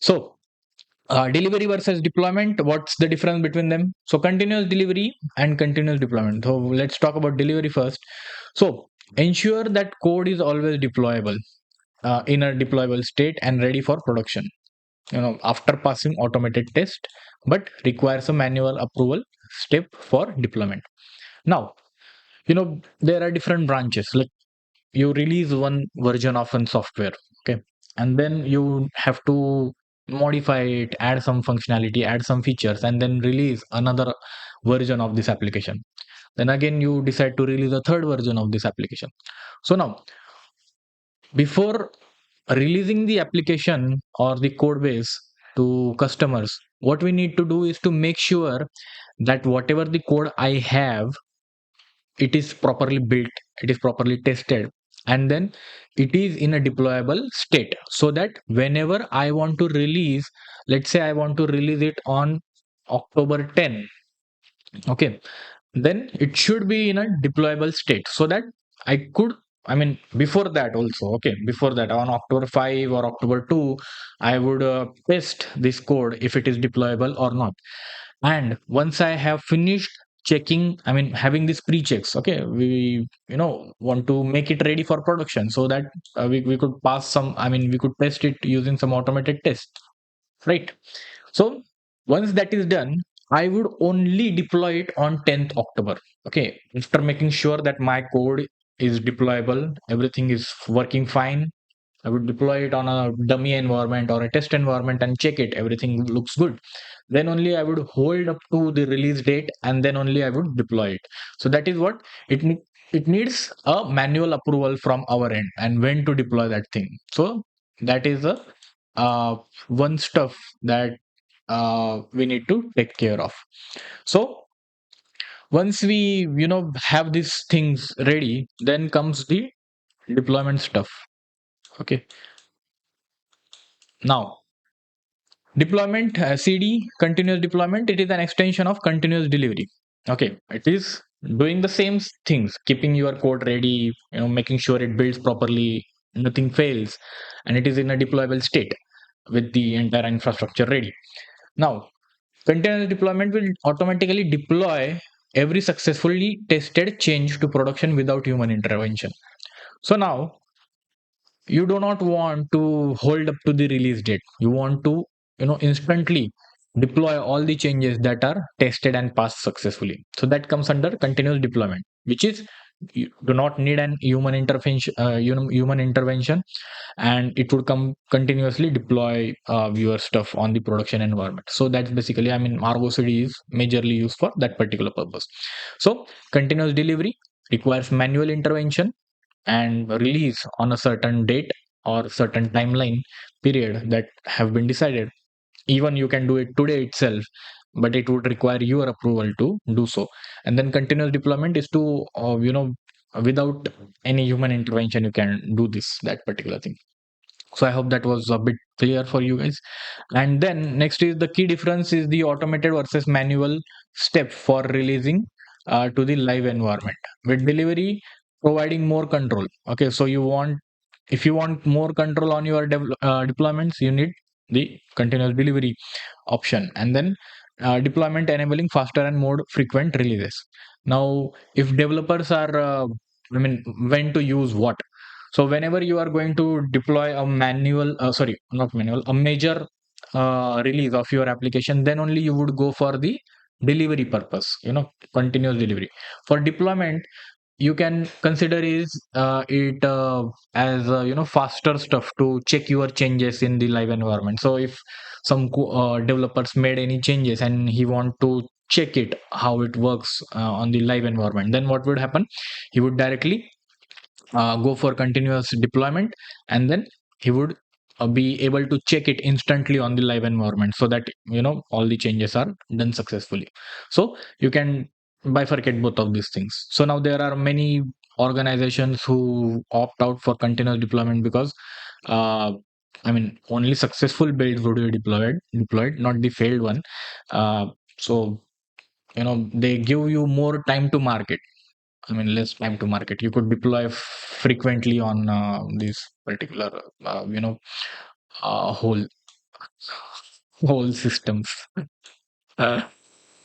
So delivery versus deployment, what's the difference between them? So continuous delivery and continuous deployment. So let's talk about delivery first. So ensure that code is always deployable, in a deployable state and ready for production, after passing automated test, but requires a manual approval step for deployment. Now, there are different branches. Like, you release one version of an software, okay, and then you have to modify it, add some functionality, add some features, and then release another version of this application. Then again you decide to release a third version of this application. So now, before releasing the application or the code base to customers, what we need to do is to make sure that whatever the code I have, it is properly built, it is properly tested, and then it is in a deployable state, so that whenever I want to release, let's say I want to release it on October 10, okay, then it should be in a deployable state, so that I could, I mean, before that also, okay, before that on October 5 or October 2, I would test this code if it is deployable or not. And once I have finished checking, I mean, having these pre-checks, okay, we want to make it ready for production, so that we could pass some, I mean, we could test it using some automated tests, right? So once that is done, I would only deploy it on 10th October. Okay. After making sure that my code is deployable, everything is working fine, I would deploy it on a dummy environment or a test environment and check it. Everything looks good. Then only I would hold up to the release date, and then only I would deploy it. So that is what it needs, a manual approval from our end and when to deploy that thing. So that is a one stuff that we need to take care of. So once we have these things ready, then comes the deployment stuff. Okay. Now, deployment, CD, continuous deployment, it is an extension of continuous delivery. Okay, it is doing the same things, keeping your code ready, making sure it builds properly, nothing fails, and it is in a deployable state with the entire infrastructure ready. Now, continuous deployment will automatically deploy every successfully tested change to production without human intervention. So now, you do not want to hold up to the release date. You want to instantly deploy all the changes that are tested and passed successfully. So that comes under continuous deployment, which is, you do not need an human intervention, human intervention, and it would come continuously deploy your stuff on the production environment. So that's basically, I mean, Argo CD is majorly used for that particular purpose. So continuous delivery requires manual intervention and release on a certain date or certain timeline period that have been decided. Even you can do it today itself, but it would require your approval to do so. And then continuous deployment is to without any human intervention, you can do this, that particular thing. So I hope that was a bit clear for you guys. And then next is the key difference is the automated versus manual step for releasing to the live environment. With delivery providing more control. Okay, so if you want more control on your deployments, you need the continuous delivery option, and then deployment enabling faster and more frequent releases. Now, if developers are, I mean, when to use what? So whenever you are going to deploy a manual, sorry, not manual, a major release of your application, then only you would go for the delivery purpose, continuous delivery. For deployment, you can consider is it as faster stuff to check your changes in the live environment. So if some developers made any changes and he want to check it how it works on the live environment, then what would happen? He would directly go for continuous deployment, and then he would be able to check it instantly on the live environment, so that all the changes are done successfully. So you can bifurcate both of these things. So now there are many organizations who opt out for continuous deployment because uh, I mean, only successful builds would be deployed, not the failed one. So they give you more time to market. I mean, less time to market. You could deploy frequently on these particular, whole. whole systems.